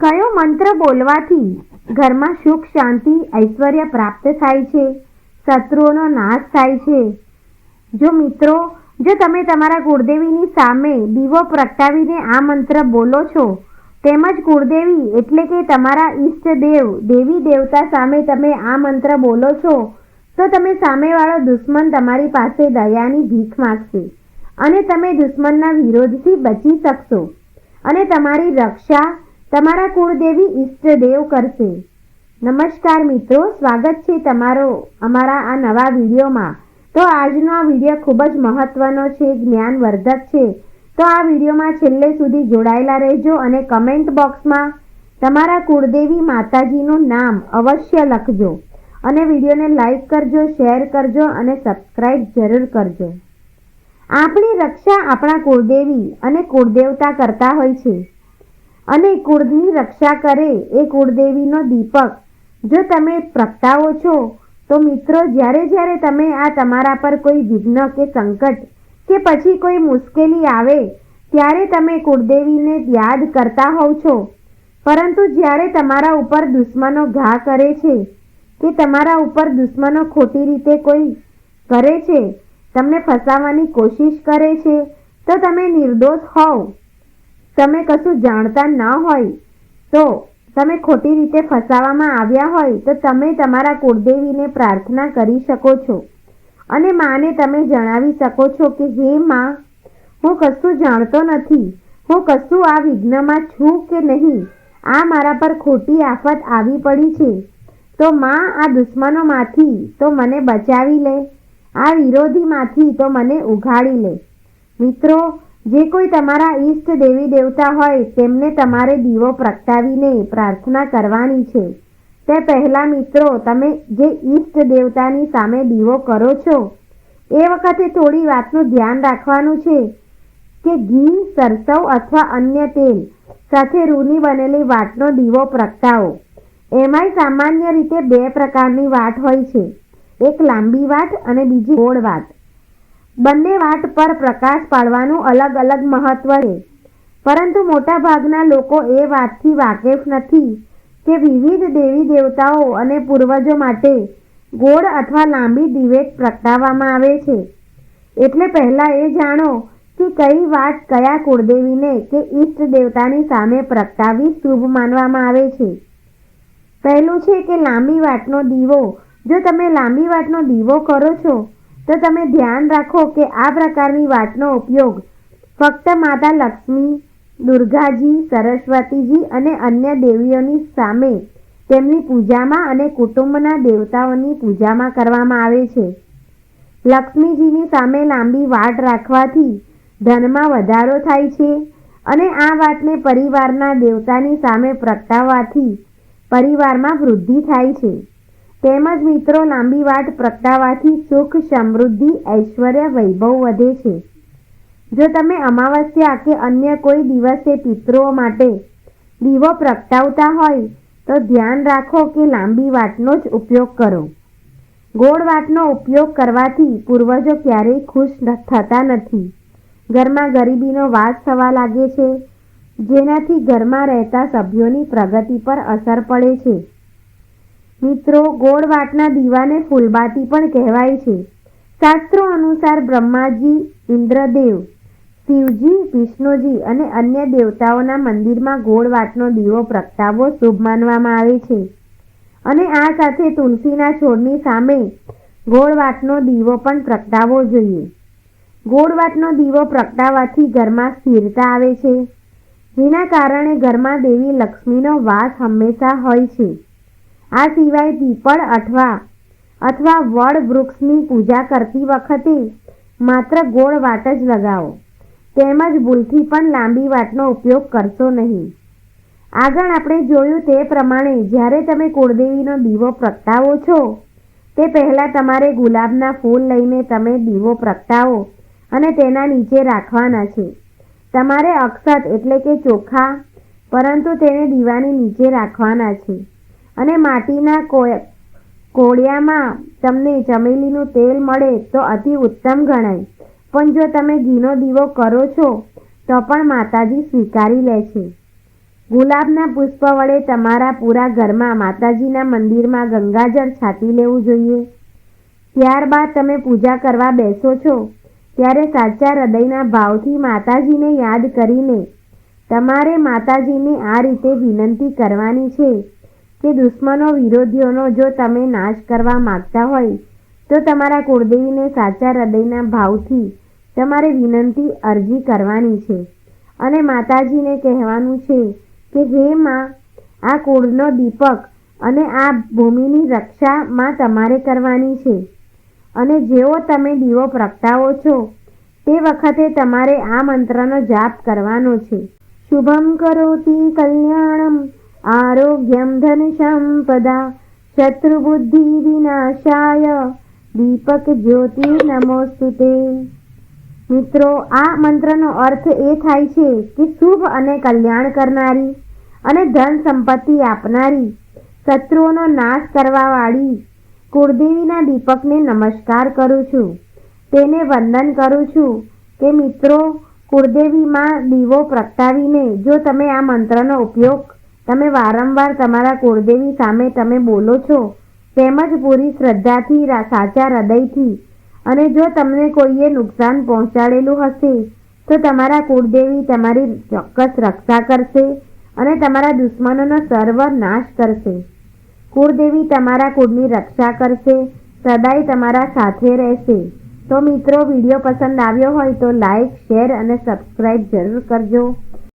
કયો મંત્ર બોલવાથી ઘરમાં સુખ શાંતિ ઐશ્વર્ય પ્રાપ્ત થાય છે, શત્રુઓનો નાશ થાય છે? જો મિત્રો, જો તમે તમારા કુળદેવીની સામે દીવો પ્રગટાવીને આ મંત્ર બોલો છો, તેમજ કુળદેવી એટલે કે તમારા ઈષ્ટદેવ દેવી દેવતા સામે તમે આ મંત્ર બોલો છો, તો તમે સામેવાળો દુશ્મન તમારી પાસે દયાની ભીખ માગશે અને તમે દુશ્મનના વિરોધથી બચી શકશો અને તમારી રક્ષા તમારા કુળદેવી ઈષ્ટદેવ કરશે. નમસ્કાર મિત્રો, સ્વાગત છે તમારો અમારા આ નવા વિડીયોમાં. તો આજનો આ વિડીયો ખૂબ જ મહત્વનો છે, જ્ઞાનવર્ધક છે. તો આ વિડીયોમાં છેલ્લે સુધી જોડાયેલા રહેજો અને કમેન્ટ બોક્સમાં તમારા કુળદેવી માતાજીનું નામ અવશ્ય લખજો અને વિડીયોને લાઈક કરજો, શેર કરજો અને સબસ્ક્રાઈબ જરૂર કરજો. આપણી રક્ષા આપણા કુળદેવી અને કુળદેવતા કરતા હોય છે અને કુળની રક્ષા કરે એ કુળદેવીનો દીપક જો તમે પ્રગટાવો છો, તો મિત્રો જ્યારે તમે આ તમારા પર કોઈ વિઘ્ન કે સંકટ કે પછી કોઈ મુશ્કેલી આવે ત્યારે તમે કુળદેવીને યાદ કરતા હોવ છો, પરંતુ જ્યારે તમારા ઉપર દુશ્મનો ઘા કરે છે કે તમારા ઉપર દુશ્મનો ખોટી રીતે કોઈ કરે છે, તમને ફસાવવાની કોશિશ કરે છે, તો તમે નિર્દોષ હોવ, તમે કશું જાણતા ન હોય, તો તમે ખોટી રીતે ફસાવવામાં આવ્યા હોય, તો તમે તમારા કુળદેવીને પ્રાર્થના કરી શકો છો અને માને તમે જણાવી શકો છો કે હે માં, હું કશું જાણતો નથી, હું કશું આ વિઘ્નમાં છું કે નહીં, આ મારા પર ખોટી આફત આવી પડી છે, તો માં આ દુશ્મનોમાંથી તો મને બચાવી લે, આ વિરોધીમાંથી તો મને ઉઘાડી લે. મિત્રો, જે કોઈ તમારા ઈષ્ટ દેવી દેવતા હોય તેમને તમારે દીવો પ્રગટાવીને પ્રાર્થના કરવાની છે. તે પહેલાં મિત્રો, તમે જે ઈષ્ટ દેવતાની સામે દીવો કરો છો એ વખતે થોડી વાતનું ધ્યાન રાખવાનું છે કે ઘી, સરસવ અથવા અન્ય તેલ સાથે રૂની બનેલી વાટનો દીવો પ્રગટાવો. એમાંય સામાન્ય રીતે બે પ્રકારની વાટ હોય છે, એક લાંબી વાટ અને બીજી ગોળ વાટ. બંને વાટ પર પ્રકાશ પાડવાનું અલગ અલગ મહત્વ છે, પરંતુ મોટા ભાગના લોકો એ વાતથી વાકેફ નથી કે વિવિધ દેવી દેવતાઓ અને પૂર્વજો માટે ગોળ અથવા લાંબી દિવેટ પ્રગટાવવામાં આવે છે. એટલે પહેલાં એ જાણો કે કઈ વાટ કયા કુળદેવીને કે ઈષ્ટ દેવતાની સામે પ્રગટાવી શુભ માનવામાં આવે છે. પહેલું છે કે લાંબી વાટનો દીવો. જો તમે લાંબી વાટનો દીવો કરો છો, તો તમે ધ્યાન રાખો કે આ પ્રકારની વાટનો ઉપયોગ ફક્ત માતા લક્ષ્મી, દુર્ગાજી, સરસ્વતીજી અને અન્ય દેવીઓની સામે તેમની પૂજામાં અને કુટુંબના દેવતાઓની પૂજામાં કરવામાં આવે છે. લક્ષ્મીજીની સામે લાંબી વાટ રાખવાથી ધનમાં વધારો થાય છે અને આ વાટને પરિવારના દેવતાની સામે પ્રગટાવવાથી પરિવારમાં વૃદ્ધિ થાય છે. તેમજ મિત્રો, લાંબી વાટ પ્રગટાવવાથી સુખ, સમૃદ્ધિ, ઐશ્વર્ય, વૈભવ વધે છે. જો તમે અમાવસ્યા કે અન્ય કોઈ દિવસે પિતૃઓ માટે દીવો પ્રગટાવતા હોય, તો ધ્યાન રાખો કે લાંબી વાટનો જ ઉપયોગ કરો. ગોળ વાટનો ઉપયોગ કરવાથી પૂર્વજો ક્યારેય ખુશ થતા નથી. ઘરમાં ગરીબીનો વાસ થવા લાગે છે, જેનાથી ઘરમાં રહેતા સભ્યોની પ્રગતિ પર અસર પડે છે. મિત્રો, ગોળ વાટના દીવાને ફૂલબાતી પણ કહેવાય છે. શાસ્ત્રો અનુસાર બ્રહ્માજી, ઇન્દ્રદેવ, શિવજી, વિષ્ણુજી અને અન્ય દેવતાઓના મંદિરમાં ગોળ વાટનો દીવો પ્રગટાવવો શુભ માનવામાં આવે છે અને આ સાથે તુલસીના છોડની સામે ગોળ વાટનો દીવો પણ પ્રગટાવવો જોઈએ. ગોળ વાટનો દીવો પ્રગટાવવાથી ઘરમાં સ્થિરતા આવે છે, જેના કારણે ઘરમાં દેવી લક્ષ્મીનો વાસ હંમેશા હોય છે. આ સિવાય પીપળ અથવા વડ વૃક્ષની પૂજા કરતી વખતે માત્ર ગોળ વાટ જ લગાવો. તેમજ ભૂલથી પણ લાંબી વાટનો ઉપયોગ કરશો નહીં. આગળ આપણે જોયું તે પ્રમાણે જ્યારે તમે કુળદેવીનો દીવો પ્રગટાવો છો, તે પહેલાં તમારે ગુલાબના ફૂલ લઈને તમે દીવો પ્રગટાવો અને તેના નીચે રાખવાના છે. તમારે અક્ષત એટલે કે ચોખા, પરંતુ તેને દીવાની નીચે રાખવાના છે અને માટીના કોળિયામાં તમને ચમેલીનું તેલ મળે તો અતિ ઉત્તમ ગણાય, પણ જો તમે ઘીનો દીવો કરો છો તો પણ માતાજી સ્વીકારી લે છે. ગુલાબના પુષ્પ વડે તમારા પૂરા ઘરમાં માતાજીના મંદિરમાં ગંગાજળ છાંટી લેવું જોઈએ. ત્યારબાદ તમે પૂજા કરવા બેસો છો ત્યારે સાચા હૃદયના ભાવથી માતાજીને યાદ કરીને તમારે માતાજીને આ રીતે વિનંતી કરવાની છે કે દુશ્મનો વિરોધીઓનો જો તમે નાશ કરવા માગતા હોય તો તમારા કુળદેવીને સાચા હૃદયના ભાવથી તમારે વિનંતી અરજી કરવાની છે અને માતાજીને કહેવાનું છે કે હે માં, આ કુળનો દીપક અને આ ભૂમિની રક્ષામાં તમારે કરવાની છે. અને જેવો તમે દીવો પ્રગટાવો છો તે વખતે તમારે આ મંત્રનો જાપ કરવાનો છે. શુભમ કરોતિ કલ્યાણમ આરોગ્યમ ધન સંપદા શત્રુબુદ્ધિ વિનાશાય દીપક જ્યોતિ નમોસ્તુતે. મિત્રો, આ મંત્રનો અર્થ એ થાય છે કે શુભ અને કલ્યાણ કરનારી અને ધન સંપત્તિ આપનારી, શત્રુઓનો નાશ કરવાવાળી કુળદેવીના દીપકને નમસ્કાર કરું છું. તેને વંદન કરું છું કે મિત્રો, કુળદેવીમાં દીવો પ્રગટાવીને જો તમે આ મંત્રનો ઉપયોગ તમે વારંવાર તમારા કુળદેવી સામે તમે બોલો છો, તેમજ પૂરી શ્રદ્ધાથી સાચા હૃદયથી, અને જો તમને કોઈએ નુકસાન પહોંચાડેલું હશે તો તમારા કુળદેવી તમારી ચોક્કસ રક્ષા કરશે અને તમારા દુશ્મનોનો સર્વ નાશ કરશે. કુળદેવી તમારા કુળની રક્ષા કરશે, સદાય તમારા સાથે રહેશે. તો મિત્રો, વિડીયો પસંદ આવ્યો હોય તો લાઈક, શેર અને સબસ્ક્રાઈબ જરૂર કરજો.